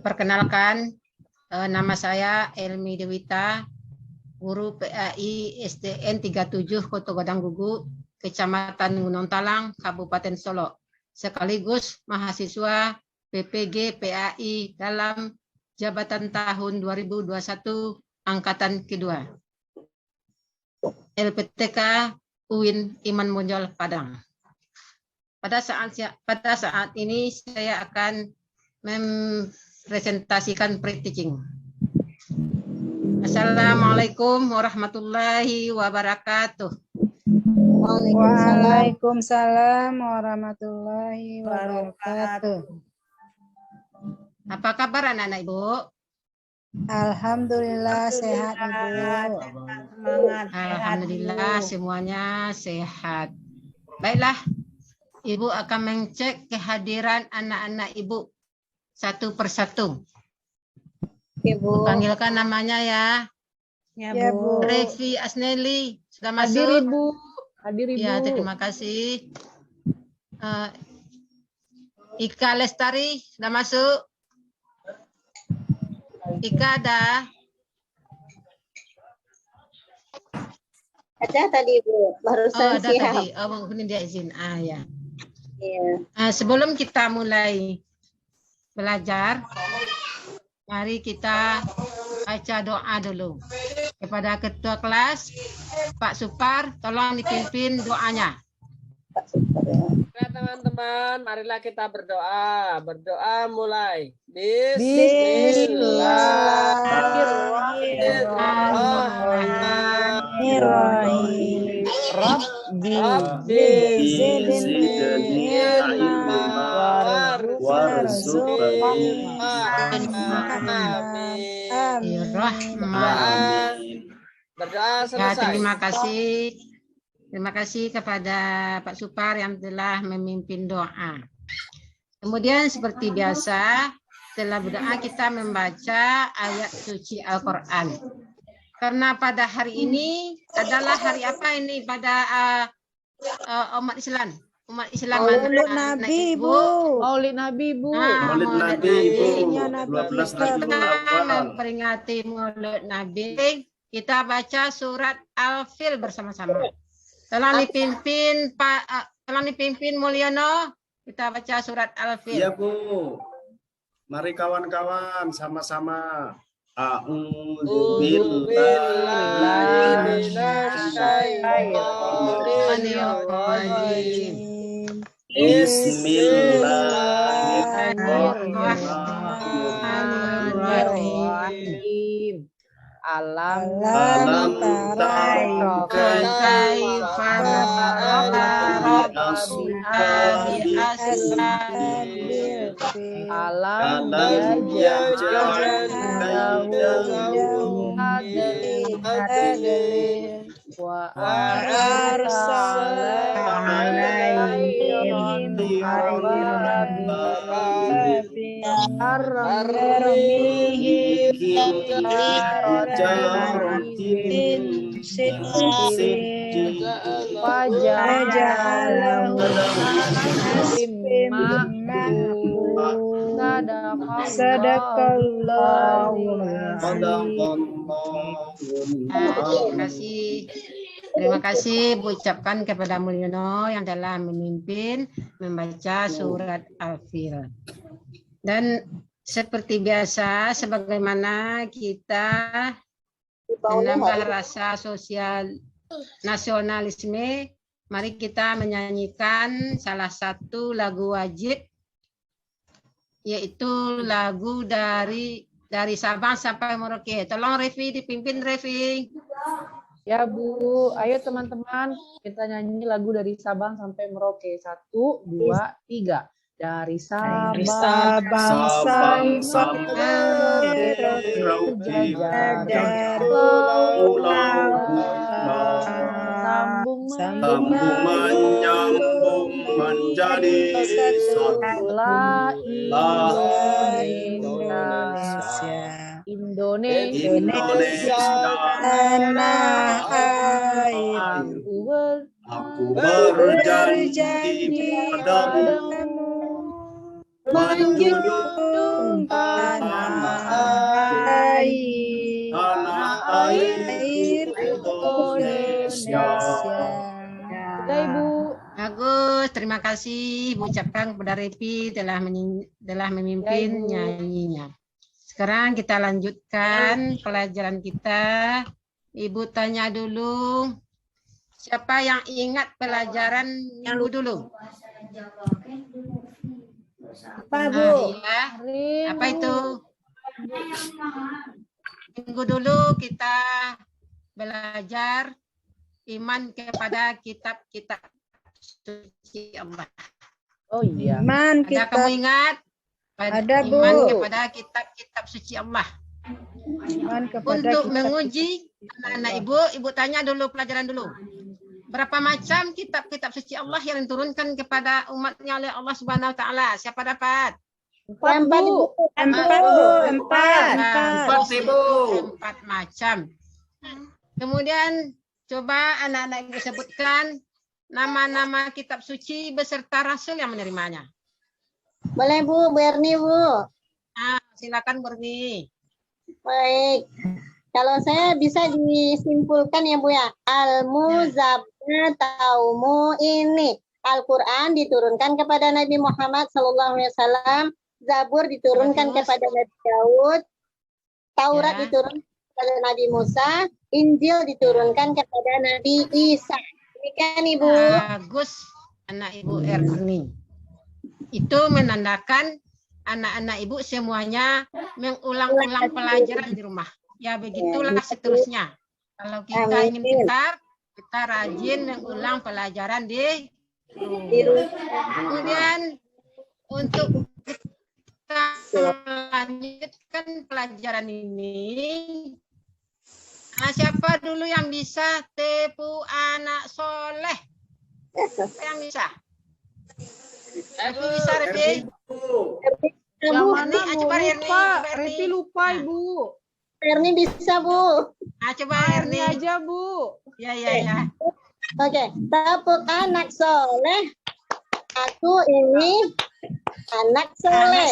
Perkenalkan, nama saya Elmi Dewita, guru PAI SDN 37 Kota Gadang Gugu, Kecamatan Gunung Talang, Kabupaten Solo, sekaligus mahasiswa PPG PAI dalam jabatan tahun 2021 angkatan kedua. LPTK UIN Iman Bonjol Padang. Pada saat ini saya akan mempresentasikan pre-teaching. Assalamualaikum warahmatullahi wabarakatuh. Waalaikumsalam warahmatullahi wabarakatuh. Apa kabar anak-anak Ibu? Alhamdulillah sehat Ibu. Alhamdulillah semuanya sehat. Baiklah, Ibu akan mengecek kehadiran anak-anak Ibu satu persatu. Ibu. Panggilkan namanya ya. Ya, Bu. Revi Asneli sudah masuk. Hadir Ibu. Hadir Ibu. Ya, terima kasih. Ika Lestari sudah masuk. Ika ada. Ada tadi Bu, barusan Ada siap. tadi. Oh, ini dia izin. Ya. Iya. Sebelum kita mulai belajar, mari kita baca doa dulu. Kepada Ketua Kelas, Pak Supar, tolong dipimpin doanya. Oke teman-teman, marilah kita berdoa. Berdoa mulai. Bismillahirrahmanirrahim. Rabbi zidni Berdoa Ya, selesai. terima kasih. Terima kasih kepada Pak Supar yang telah memimpin doa. Kemudian seperti biasa, setelah berdoa kita membaca ayat suci Al-Quran. Karena pada hari ini adalah hari apa ini pada umat Islam? Umat Islam Maulid Nabi Bu. Maulid Nabi Bu. Maulid Nabi Bu. Kita memperingati Maulid Nabi. Kita baca surat Al-Fil bersama-sama. Tolong dipimpin tolong dipimpin Mulyono. Kita baca surat Al-Fil. Iya Bu. Mari kawan-kawan sama-sama. A'udzu billahi minasyaitonir Bismillahirrahmanirrahim. Alam tara kaifa alam wa Terima kasih ucapkan kepada Mulyono yang telah memimpin membaca surat Al-Fil. Dan seperti biasa, sebagaimana kita menambah rasa sosial nasionalisme, mari kita menyanyikan salah satu lagu wajib, yaitu lagu dari Sabang sampai Merauke. Tolong Revi, dipimpin Revi. Ya Bu, ayo teman-teman kita nyanyi lagu dari Sabang sampai Merauke. 1, 2, 3. Dari Sabang sampai Merauke, sambung menyambung menjadi satu. Indonesia tanah air. Aku berjanji padamu menjunjung tanah air, tanah air air Indonesia. Sudah Ibu. Bagus, terima kasih Ibu ucapkan kepada Repi telah memimpin Ya, Ibu. nyanyinya. Sekarang kita lanjutkan pelajaran kita. Ibu tanya dulu, siapa yang ingat pelajaran minggu dulu? Apa, Bu? Iya. Rin, Apa Bu. itu? Minggu dulu kita belajar iman kepada kitab-kitab suci Allah. Oh iya. Iman Ada kita. kamu ingat? Ada, Bu. Iman kepada kitab-kitab suci Allah. Iman kepada Untuk kita. menguji anak-anak ibu tanya dulu pelajaran dulu. Berapa macam kitab-kitab suci Allah yang diturunkan kepada umatnya oleh Allah Subhanahu Wa Taala? Siapa dapat? 4 Bu. Empat, Bu. Empat. Empat, Ibu. 4 macam. Kemudian coba anak-anak ibu sebutkan nama-nama kitab suci beserta rasul yang menerimanya. Boleh Bu, Bu Erni Bu. Silakan Murni. Baik. Kalau saya bisa disimpulkan ya Bu ya. Al-Muzabbana taumu ini. Al-Quran diturunkan kepada Nabi Muhammad SAW. Zabur diturunkan Bagus. kepada Nabi Daud. Taurat Ya. diturunkan kepada Nabi Musa. Injil diturunkan kepada Nabi Isa. Demikian Ibu. Bagus anak ibu Erni. Itu menandakan anak-anak ibu semuanya mengulang-ulang pelajaran di rumah. Ya begitulah seterusnya. Kalau kita Amin. ingin pintar, kita rajin mengulang pelajaran di Di Kemudian untuk kita melanjutkan pelajaran ini, siapa dulu yang bisa tepu anak soleh? Siapa yang bisa? Repi bisa, Repi? Yang Bu, mana Bu? coba Erni, Lupa. coba Erni. Repi lupa Nah. Ibu. Erni bisa Bu. Coba Erni Erni. aja Bu. Ya. Oke, tepuk anak soleh. Aku ini anak soleh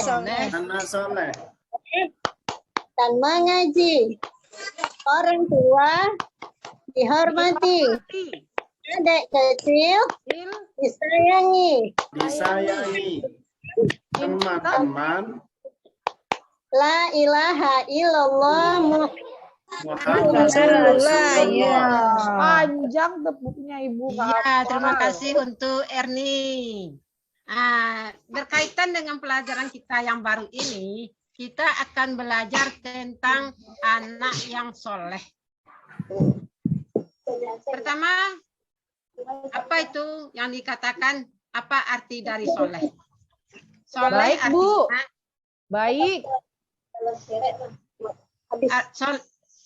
Anak soleh. dan mengaji. Orang tua dihormati. Adik kecil disayangi. Disayangi. Teman-teman. La ilaha illallah Muhammad Rasulullah, Rasulullah. ya. Panjang tepuknya Ibu. Iya, terima kasih untuk Erni. Berkaitan dengan pelajaran kita yang baru ini, kita akan belajar tentang anak yang soleh. Pertama, apa itu yang dikatakan? Apa arti dari soleh? Soleh Baik, Bu. artinya, Baik.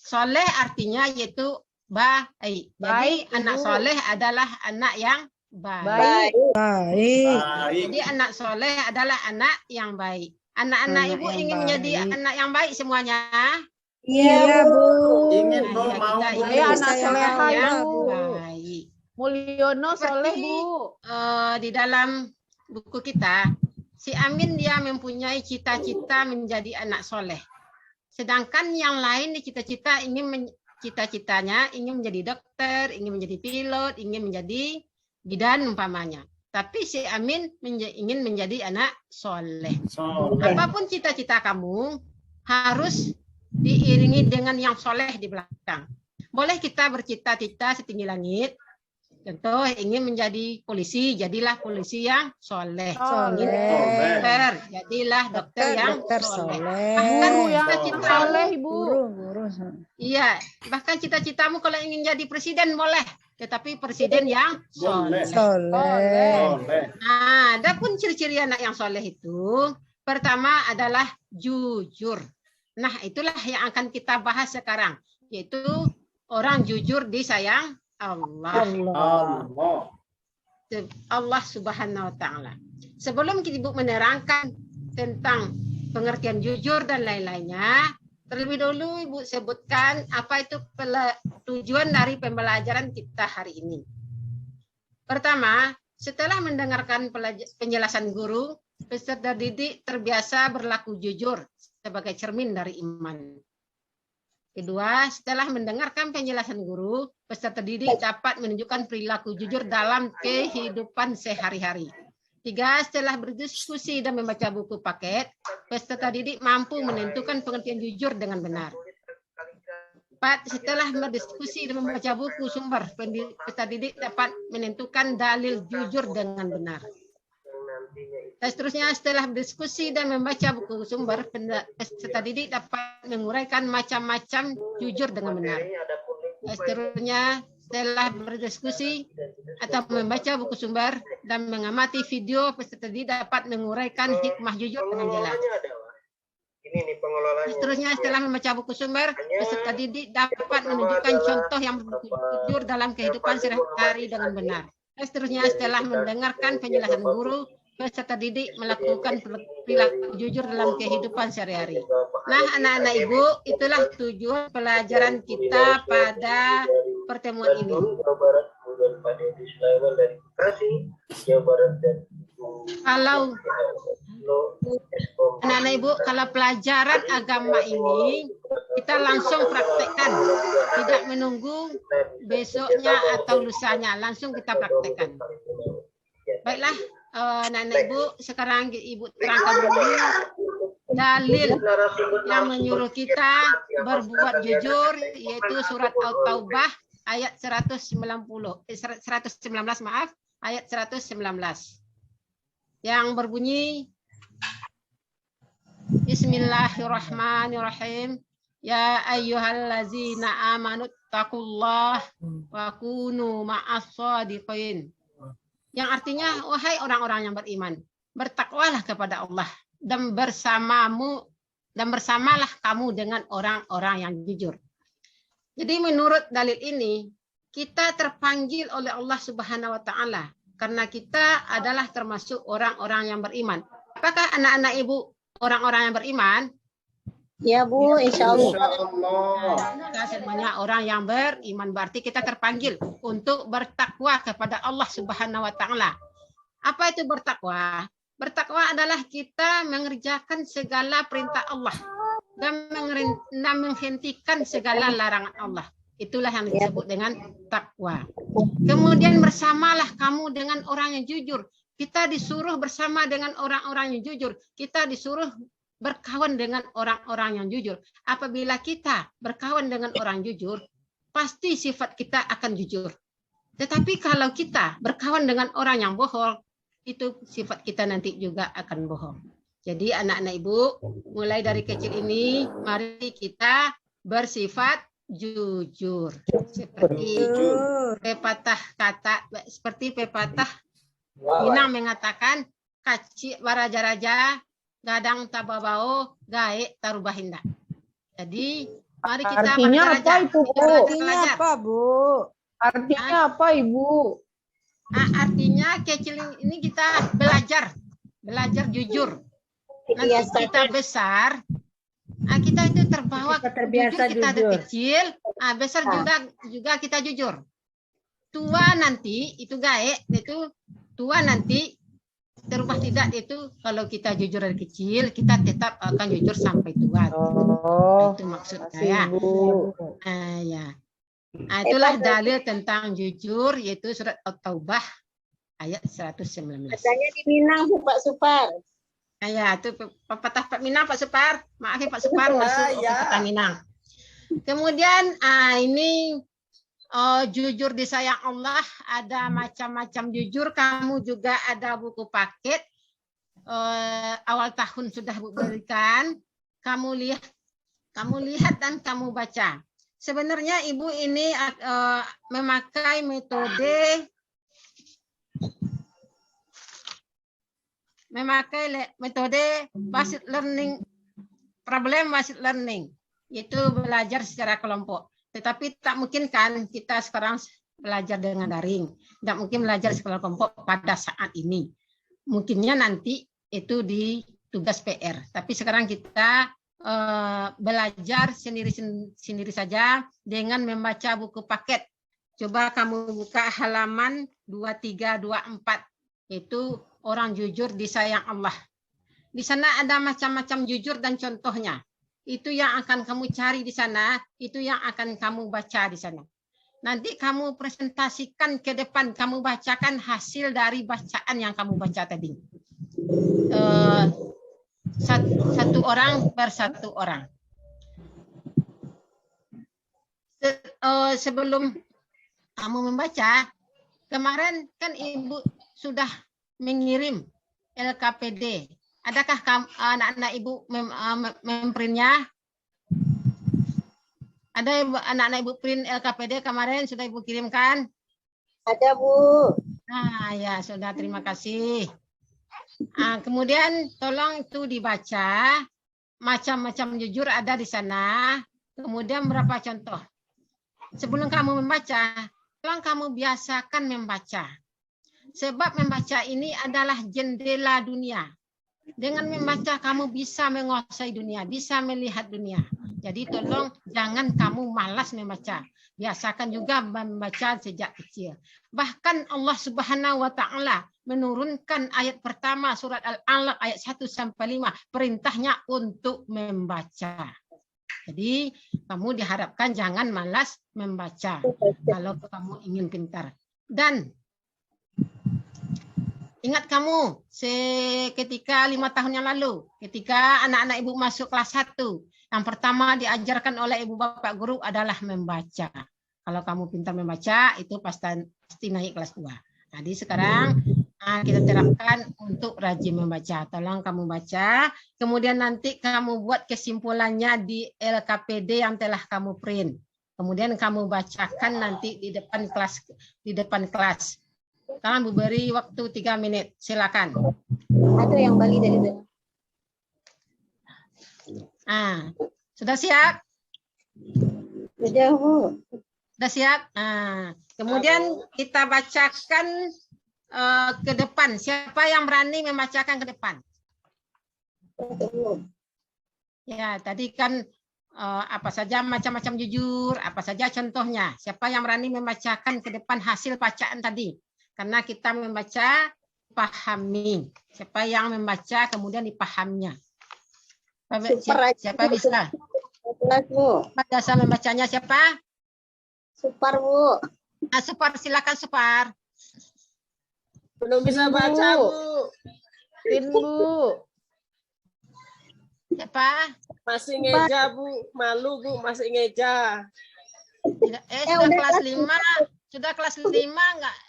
soleh artinya yaitu baik. Jadi Baik, anak Ibu. soleh adalah anak yang baik. Baik. Baik. Baik. Jadi anak soleh adalah anak yang baik. Anak-anak Anak ibu yang ingin menjadi baik. anak yang baik semuanya. Iya, Bu. Ingin Bu, Ya, mau kita Bu. ingin anak anak soleha, yang Ibu. baik. Mulyono soleh Seperti, Bu. Di dalam buku kita, si Amin dia mempunyai cita-cita menjadi anak soleh. Sedangkan yang lain di cita-citanya ingin menjadi dokter, ingin menjadi pilot, ingin menjadi bidan umpamanya. Tapi si Amin ingin menjadi anak soleh. Soleh. Apapun cita-cita kamu harus diiringi dengan yang soleh di belakang. Boleh kita bercita-cita setinggi langit. Contoh ingin menjadi polisi, jadilah polisi yang soleh. Ingin Soleh. dokter, jadilah dokter yang Dokter soleh. soleh. Bahkan Guru yang cita-citamu, soleh Ibu. Guru. iya, bahkan cita-citamu kalau ingin jadi presiden boleh, tetapi presiden yang Boleh. soleh. Soleh. Soleh. Adapun ciri-ciri anak yang soleh itu, pertama adalah jujur. Nah, itulah yang akan kita bahas sekarang, yaitu orang jujur disayang Allah. Allah. Allah Subhanahu wa taala. Sebelum Ibu menerangkan tentang pengertian jujur dan lain-lainnya, terlebih dulu Ibu sebutkan apa itu tujuan dari pembelajaran kita hari ini. Pertama, setelah mendengarkan penjelasan guru, peserta didik terbiasa berlaku jujur sebagai cermin dari iman. Kedua, setelah mendengarkan penjelasan guru, peserta didik dapat menunjukkan perilaku jujur dalam kehidupan sehari-hari. Tiga, setelah berdiskusi dan membaca buku paket, peserta didik mampu menentukan pengertian jujur dengan benar. 4. Setelah berdiskusi dan membaca buku sumber, peserta didik dapat menentukan dalil jujur dengan benar. Dan seterusnya, setelah berdiskusi dan membaca buku sumber, peserta didik dapat menguraikan macam-macam jujur dengan benar. Dan seterusnya, setelah berdiskusi atau membaca buku sumber dan mengamati video, peserta didik dapat menguraikan hikmah jujur dengan jelas. Seterusnya, setelah membaca buku sumber, peserta didik dapat menunjukkan contoh yang jujur dalam kehidupan sehari-hari dengan benar. Dan seterusnya, setelah mendengarkan penjelasan guru, peserta didik melakukan perilaku jujur dalam kehidupan sehari-hari. Nah, anak-anak ibu, itulah tujuan pelajaran kita pada pertemuan ini. Kalau anak-anak ibu, kalau pelajaran agama ini kita langsung praktekkan, tidak menunggu besoknya atau lusanya, langsung kita praktekkan. Baiklah, anak-anak ibu, sekarang ibu terangkan dulu dalil yang menyuruh kita berbuat jujur, yaitu surat At-Taubah ayat 119 ayat 119 yang berbunyi Bismillahirrahmanirrahim. Ya ayyuhallazina amanu taqullah wa kunu ma'as shadiqin. Yang artinya, wahai orang-orang yang beriman, bertakwalah kepada Allah dan bersamalah kamu dengan orang-orang yang jujur. Jadi menurut dalil ini, kita terpanggil oleh Allah Subhanahu wa taala karena kita adalah termasuk orang-orang yang beriman. Apakah anak-anak ibu orang-orang yang beriman? Ya Bu, insya Allah. Kita semuanya orang yang beriman, berarti kita terpanggil untuk bertakwa kepada Allah Subhanahu wa taala. Apa itu bertakwa? Bertakwa adalah kita mengerjakan segala perintah Allah dan menghentikan segala larangan Allah. Itulah yang disebut dengan takwa. Kemudian bersamalah kamu dengan orang yang jujur. Kita disuruh bersama dengan orang-orang yang jujur. Kita disuruh berkawan dengan orang-orang yang jujur. Apabila kita berkawan dengan orang jujur, pasti sifat kita akan jujur. Tetapi kalau kita berkawan dengan orang yang bohong, itu sifat kita nanti juga akan bohong. Jadi anak-anak ibu, mulai dari kecil ini, mari kita bersifat jujur. Seperti pepatah kata, seperti pepatah Minang mengatakan, kaci waraja-raja, gadang tababao, gae tarubahinda. Jadi, mari kita Artinya apa itu, Bu? Artinya apa, Bu? Artinya apa, Ibu? Artinya kecil ini kita belajar jujur. Nanti kita besar, kita itu terbawa Kita terbiasa jujur, kita ada jujur. kecil, besar juga kita jujur. Tua nanti itu gae, itu tua nanti terubah tidak, itu kalau kita jujur dari kecil, kita tetap akan jujur sampai tua. Oh, Itu maksud makasih, saya. Bu. Ya. Itulah dalil tentang jujur, yaitu surat At-Taubah ayat 119. Adanya di Minang, Bu, Pak Supar. Ya, itu pepatah Pak Minang, Pak Supar. Maaf ya Pak Supar, masuk pepatah Minang. Kemudian ini jujur disayang Allah, ada macam-macam jujur. Kamu juga ada buku paket. Awal tahun sudah Bu berikan. Kamu lihat dan kamu baca. Sebenarnya Ibu ini memakai metode based learning, problem based learning, yaitu belajar secara kelompok. Tetapi tak mungkin kan kita sekarang belajar dengan daring, tidak mungkin belajar secara kelompok pada saat ini. Mungkinnya nanti itu di tugas PR. Tapi sekarang kita belajar sendiri saja dengan membaca buku paket. Coba kamu buka halaman 2324. Itu orang jujur disayang Allah. Di sana ada macam-macam jujur dan contohnya. Itu yang akan kamu cari di sana, itu yang akan kamu baca di sana. Nanti kamu presentasikan ke depan, kamu bacakan hasil dari bacaan yang kamu baca tadi. Satu orang per satu orang. Sebelum kamu membaca, kemarin kan Ibu sudah mengirim LKPD. Adakah anak-anak Ibu memprintnya? Ada anak-anak Ibu print LKPD kemarin sudah Ibu kirimkan? Ada, Bu. Nah, ya sudah, terima kasih. Kemudian tolong itu dibaca. Macam-macam jujur ada di sana. Kemudian berapa contoh? Sebelum kamu membaca, tolong kamu biasakan membaca. Sebab membaca ini adalah jendela dunia. Dengan membaca kamu bisa menguasai dunia, bisa melihat dunia. Jadi tolong jangan kamu malas membaca. Biasakan juga membaca sejak kecil. Bahkan Allah Subhanahu wa taala menurunkan ayat pertama surat Al-Alaq ayat 1 sampai 5, perintahnya untuk membaca. Jadi kamu diharapkan jangan malas membaca kalau kamu ingin pintar. Dan ingat kamu ketika 5 tahun yang lalu, ketika anak-anak Ibu masuk kelas 1, yang pertama diajarkan oleh Ibu Bapak Guru adalah membaca. Kalau kamu pintar membaca, itu pasti naik kelas 2. Jadi sekarang kita terapkan untuk rajin membaca. Tolong kamu baca, kemudian nanti kamu buat kesimpulannya di LKPD yang telah kamu print. Kemudian kamu bacakan nanti di depan kelas. Kamu beri waktu 3 menit. Silakan. Ada yang Bali dari dalam. Sudah siap? Sudah, Bu. Sudah siap? Kemudian kita bacakan ke depan. Siapa yang berani membacakan ke depan? Ya, tadi kan apa saja macam-macam jujur, apa saja contohnya. Siapa yang berani membacakan ke depan hasil bacaan tadi? Karena kita membaca, pahami. Siapa yang membaca kemudian dipahaminya. Siapa bisa? Bisa membacanya siapa? Supar, Bu. Supar, silakan Supar. Belum bisa baca, Bu. Pin, Bu. Siapa? Masih ngeja, Bu. Malu, Bu. Masih ngeja. Sudah kelas 5. Sudah kelas 5,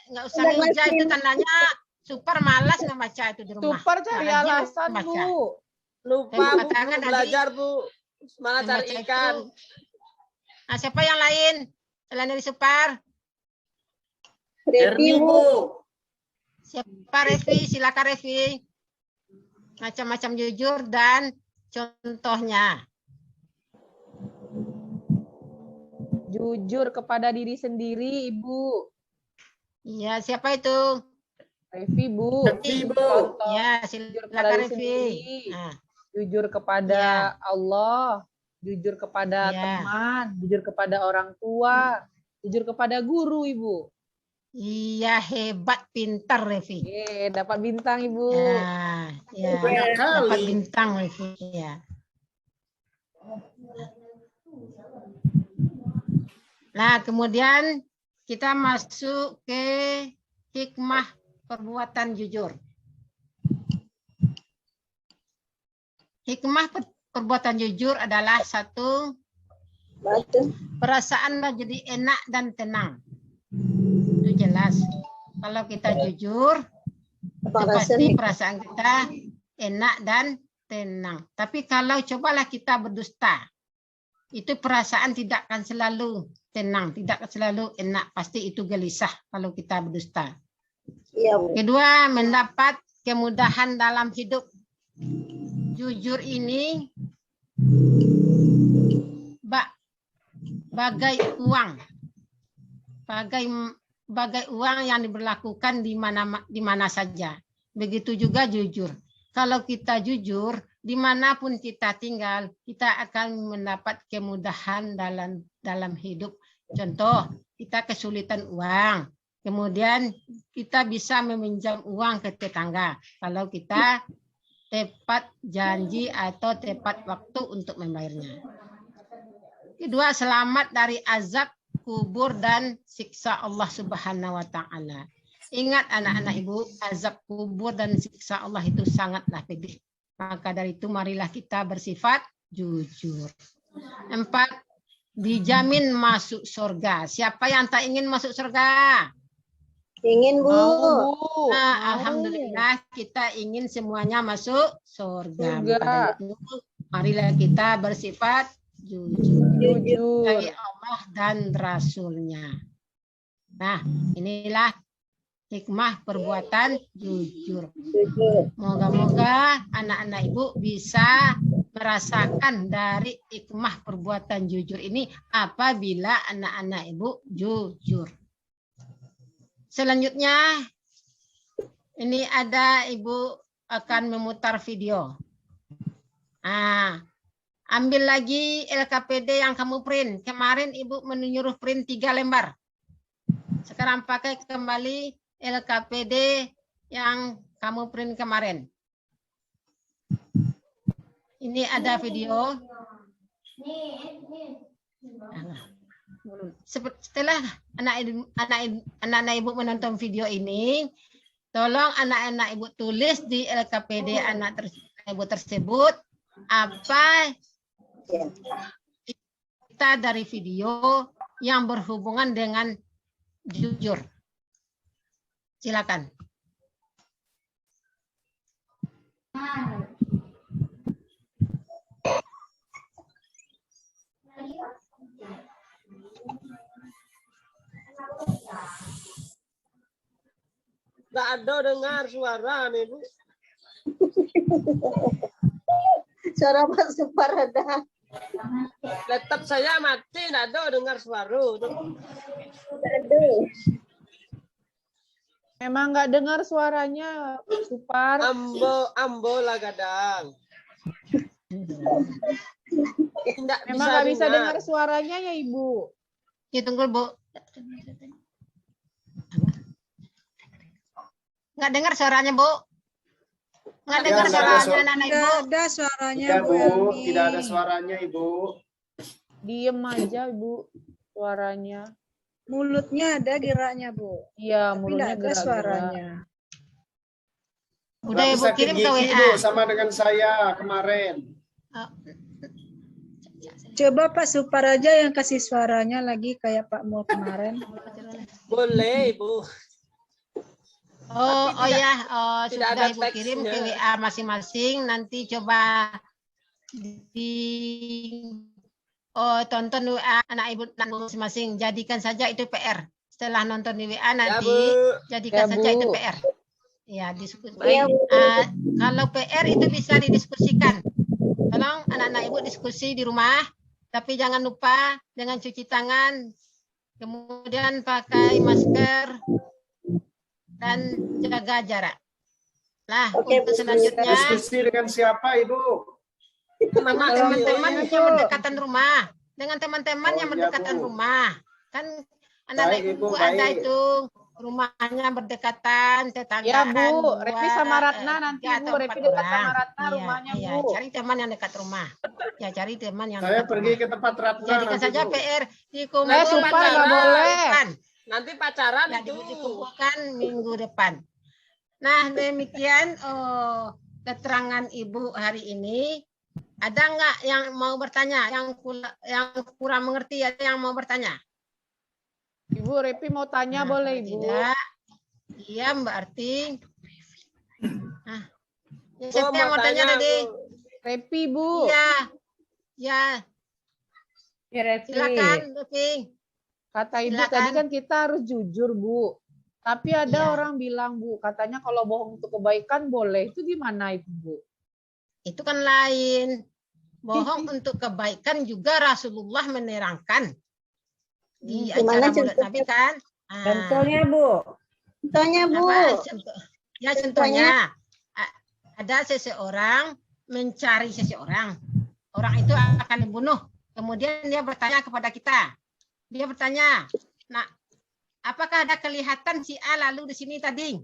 nggak usah ngeja. Itu tandanya Supar malas membaca itu di rumah. Supar cari alasan, Bu. Lupa, Bu. Belajar, Bu. Malah cari ikan. Nah, siapa yang lain? Selain dari Supar? Revi, Bu. Siapa Revi? Silakan Revi. Macam-macam jujur dan contohnya. Jujur kepada diri sendiri, Ibu. Iya, siapa itu? Revi, Bu. Revi, Bu. Ya, Jujur kepada silakan diri Revi. sendiri. Nah, Jujur kepada Allah, jujur kepada teman, jujur kepada orang tua, jujur kepada guru, Ibu. iya, hebat, pintar Revi. Dapat bintang, Ibu. Ya, dapat bintang Revi. Ya. Nah, kemudian kita masuk ke hikmah perbuatan jujur. Hikmah perbuatan jujur adalah satu, perasaan jadi enak dan tenang. Itu jelas. Kalau kita jujur, pasti perasaan kita enak dan tenang. Tapi kalau cobalah kita berdusta, itu perasaan tidak akan selalu tenang, tidak akan selalu enak. Pasti itu gelisah kalau kita berdusta. Iya, Bu. Kedua, mendapat kemudahan dalam hidup. Jujur ini bagai uang, bagai uang yang diberlakukan di mana saja. Begitu juga jujur. Kalau kita jujur, dimanapun kita tinggal, kita akan mendapat kemudahan dalam hidup. Contoh, kita kesulitan uang, Kemudian kita bisa meminjam uang ke tetangga kalau kita tepat janji atau tepat waktu untuk membayarnya. Kedua, selamat dari azab kubur dan siksa Allah Subhanahu wa taala. Ingat anak-anak Ibu, azab kubur dan siksa Allah itu sangatlah pedih. Maka dari itu marilah kita bersifat jujur. 4, dijamin masuk surga. Siapa yang tak ingin masuk surga? Ingin, Bu. Bu. Nah, alhamdulillah kita ingin semuanya masuk surga. Surga. Maka dari itu, marilah kita bersifat jujur Jujur. dari Allah dan Rasulnya. Nah, inilah hikmah perbuatan jujur. Moga-moga anak-anak Ibu bisa merasakan dari hikmah perbuatan jujur ini apabila anak-anak Ibu jujur. Selanjutnya, ini ada Ibu akan memutar video. Nah, ambil lagi LKPD yang kamu print. Kemarin Ibu menyuruh print 3 lembar. Sekarang pakai kembali LKPD yang kamu print kemarin. Ini ada video. Setelah anak-anak Ibu menonton video ini, tolong anak-anak Ibu tulis di LKPD anak Ibu tersebut apa kita dari video yang berhubungan dengan jujur. Silakan. Nggak ada dengar suara nih, Bu. Suara Pak Supar ada. Laptop saya mati, nggak ada dengar suara. Aduh. Memang nggak dengar suaranya, Supar. Ambo lah kadang. Memang nggak bisa dengar suaranya ya, Ibu. Ya, tunggu, Bu. Nggak dengar suaranya, Bu. Nggak Ya, dengar nggak ada suaranya suara. anak-anak Tidak Ibu. ada suaranya, Tidak, Bu Bu. Elmi. Tidak ada suaranya, Ibu. Diem aja, Bu, suaranya. Mulutnya ada geraknya, Bu. Iya, Tapi mulutnya tidak ada gerak-gerak. suaranya. Udah Berarti Ibu sakit kirim ke gigi, WA. Bu, sama dengan saya kemarin. Oh. Coba Pak Supar aja yang kasih suaranya lagi kayak Pak Mul kemarin. Boleh, Bu. Oh, Tapi ya, tidak sudah ada Ibu kirim ke teksnya. WA masing-masing. Nanti coba tonton WA anak Ibu masing-masing. Jadikan saja itu PR. Setelah nonton di WA Ya, nanti Bu. jadikan Ya, saja Bu. itu PR. Ya, diskusi. Ya, Bu. Kalau PR itu bisa didiskusikan. Tolong anak-anak Ibu diskusi di rumah, tapi jangan lupa dengan cuci tangan, kemudian pakai masker dan jaga jarak. Nah, Oke, untuk Bu. selanjutnya Diskusi dengan siapa, Ibu? dengan teman-teman Ibu. yang berdekatan rumah, dengan teman-teman Oh, yang iya, berdekatan Bu. rumah. Kan anak-anak Baik, Ibu Ibu, ada baik. itu rumahnya berdekatan, tetanggaan. Ya, Bu. Repi sama dua, Ratna nanti, tiga Bu. atau Repi 4 dekat orang. sama Ratna Iya, rumahnya, iya. Bu. Cari teman yang dekat rumah. Ya, cari teman yang Saya dekat pergi rumah. ke tempat Ratna Jadikan nanti, saja Bu. PR Supar dikumpulkan nggak minggu boleh. depan. Nanti pacaran Ya, itu. dikumpulkan minggu depan. Nah, demikian keterangan Ibu hari ini. Ada nggak yang mau bertanya? Yang kurang mengerti ada yang mau bertanya? Ibu, Repi mau tanya Nah, boleh, kalau Ibu? tidak, iya Mbak Arti. Nah, Oh, siapa yang mau tanya tadi? Bu. Repi, Bu. Iya, ya Ya, Repi. silakan, Repi. Kata Ibu Silakan. tadi kan kita harus jujur, Bu. Tapi ada Iya. orang bilang, Bu, katanya kalau bohong untuk kebaikan boleh. Itu gimana itu, Bu? Itu kan lain. Bohong untuk kebaikan juga Rasulullah menerangkan di Gimana acara Maulid Nabi kan. Contohnya, Bu. Contohnya, Bu. Ya contohnya ada seseorang mencari seseorang. Orang itu akan dibunuh. Kemudian dia bertanya kepada kita. Dia bertanya, "Nak, apakah ada kelihatan si A lalu di sini tadi?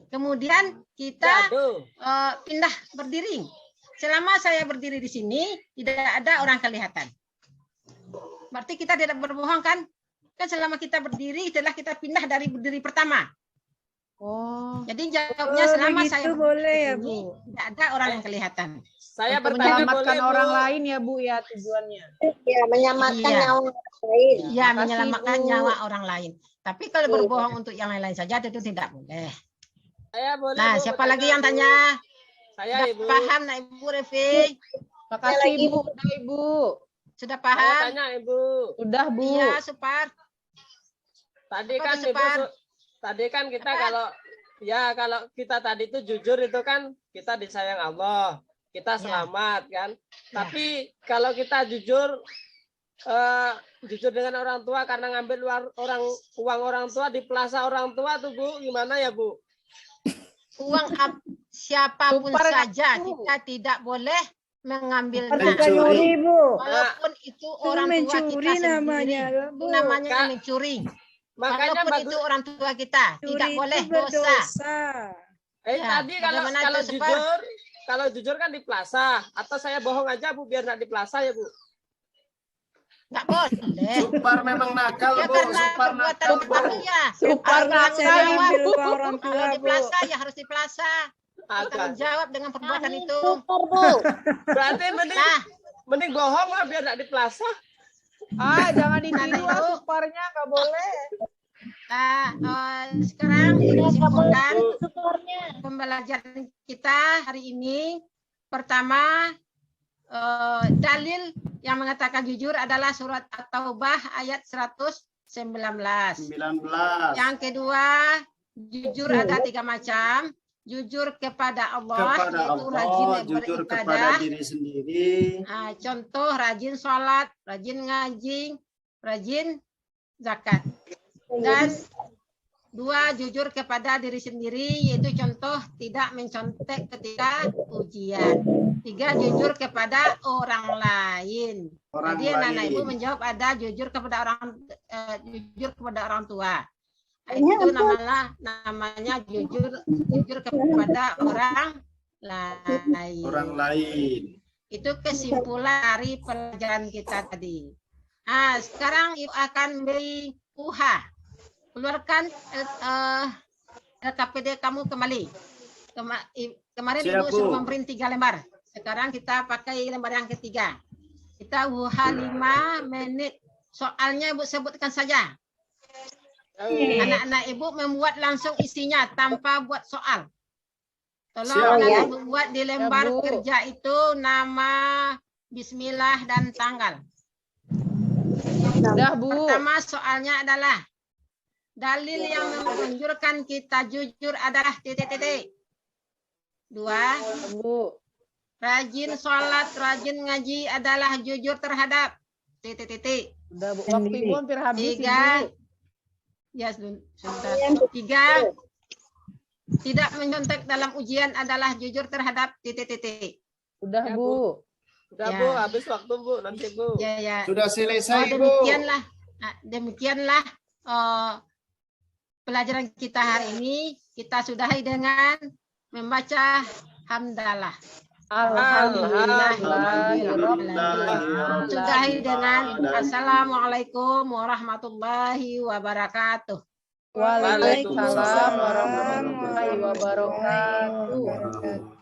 Kemudian kita Aduh. pindah berdiri. Selama saya berdiri di sini, tidak ada orang kelihatan. Berarti kita tidak berbohong kan? Kan selama kita berdiri, setelah kita pindah dari berdiri pertama. Oh, Jadi jawabnya selama begitu saya boleh ya, berdiri, Bu. tidak ada orang yang kelihatan. Saya untuk bertanya menyelamatkan boleh, Bu? orang lain ya Bu ya tujuannya. Ya, menyelamatkan Iya. nyawa orang lain. Ya, Makasih, menyelamatkan Bu. nyawa orang lain. Tapi kalau berbohong untuk yang lain-lain saja itu tidak boleh. Saya boleh. Nah, Bu, siapa bertanya, lagi yang Bu? tanya? Saya, Sudah Ibu. paham, nak Ibu Revi? Makasih lagi, Bu, udah Ibu. Sudah Saya paham? tanya, Ibu. Udah Bu. Iya, Supar. Tadi Apa kan tuh, Ibu, Separ? tadi kan kita Apa? kalau kita tadi itu jujur itu kan kita disayang Allah, kita Ya. selamat kan. Ya. Tapi kalau kita jujur jujur dengan orang tua karena ngambil uang orang tua di plaza orang tua tuh Bu, gimana ya Bu? Uang siapapun Supar nggak saja tahu. kita tidak boleh mengambilnya. Bukan nyuri, Bu. Walaupun itu Itu orang tua kita mencuri sendiri. namanya, Itu Bu. namanya Kak, mencuri. Makanya Walaupun bagus. itu orang tua kita, tidak Curi boleh itu dosa. berdosa. Ya, Tadi kalau bagaimana kalau itu, Separ? jujur kan di plaza atau saya bohong aja Bu biar nggak di plaza ya Bu. Nggak boleh. Supar memang nakal, Ya Bu. karena Supar perbuatan nakal, kita Bu. ya. Supar Harus nakal, Saya bertanggung ambil jawab. uang orang tua, Kalau di Bu. plaza ya harus di plaza. Bertanggung Agak. jawab dengan perbuatan Kami itu. super, Bu. Berarti Nah, mending bohong lah biar nggak di plaza. Ah, jangan ditiru Ibu. ah, Suparnya nggak boleh. Sekarang disimpulkan Bu. Supernya. pembelajaran kita hari ini. Pertama, dalil yang mengatakan jujur adalah surat At-Taubah ayat 119. 19. Yang kedua, jujur ada 3 macam. Jujur kepada Allah, Kepada yaitu rajin Allah, jujur kepada beribadah. diri sendiri. Contoh rajin sholat, rajin ngaji, rajin zakat. Dan 2, jujur kepada diri sendiri, yaitu contoh tidak mencontek ketika ujian. 3, jujur kepada orang lain. Orang Jadi anak ibu lain. menjawab ada jujur kepada orang tua. Itu namanya jujur kepada orang lain. Orang lain. Itu kesimpulan dari pelajaran kita tadi. Sekarang ibu akan beri UH. Keluarkan LKPD kamu kembali. Kemarin Siap, ibu suruh Bu. memprint 3 lembar. Sekarang kita pakai lembar yang ketiga. Kita UH 5 menit. Soalnya ibu sebutkan saja. Anak-anak ibu membuat langsung isinya tanpa buat soal. Tolong Siap, anak ya. ibu buat di lembar Bu. kerja itu nama, bismillah, dan tanggal. Udah Bu. Pertama soalnya adalah dalil yang menunjukkan kita jujur adalah titik-titik. 2, Bu. rajin sholat, rajin ngaji adalah jujur terhadap titik-titik. Udah Bu. Waktu Ibu hampir habis 3, Ibu. ya sebentar. 3, tidak menyontek dalam ujian adalah jujur terhadap titik-titik. Udah Ya, Bu. Udah Ya. Bu, habis waktu Bu, nanti Bu. Ya. Sudah selesai, Bu. Demikianlah pelajaran kita hari ini. Kita sudahi dengan membaca hamdalah. Alhamdulillah. Sudahi dengan assalamualaikum warahmatullahi wabarakatuh. Waalaikumsalam Waalaikumsalam warahmatullahi wabarakatuh. wabarakatuh.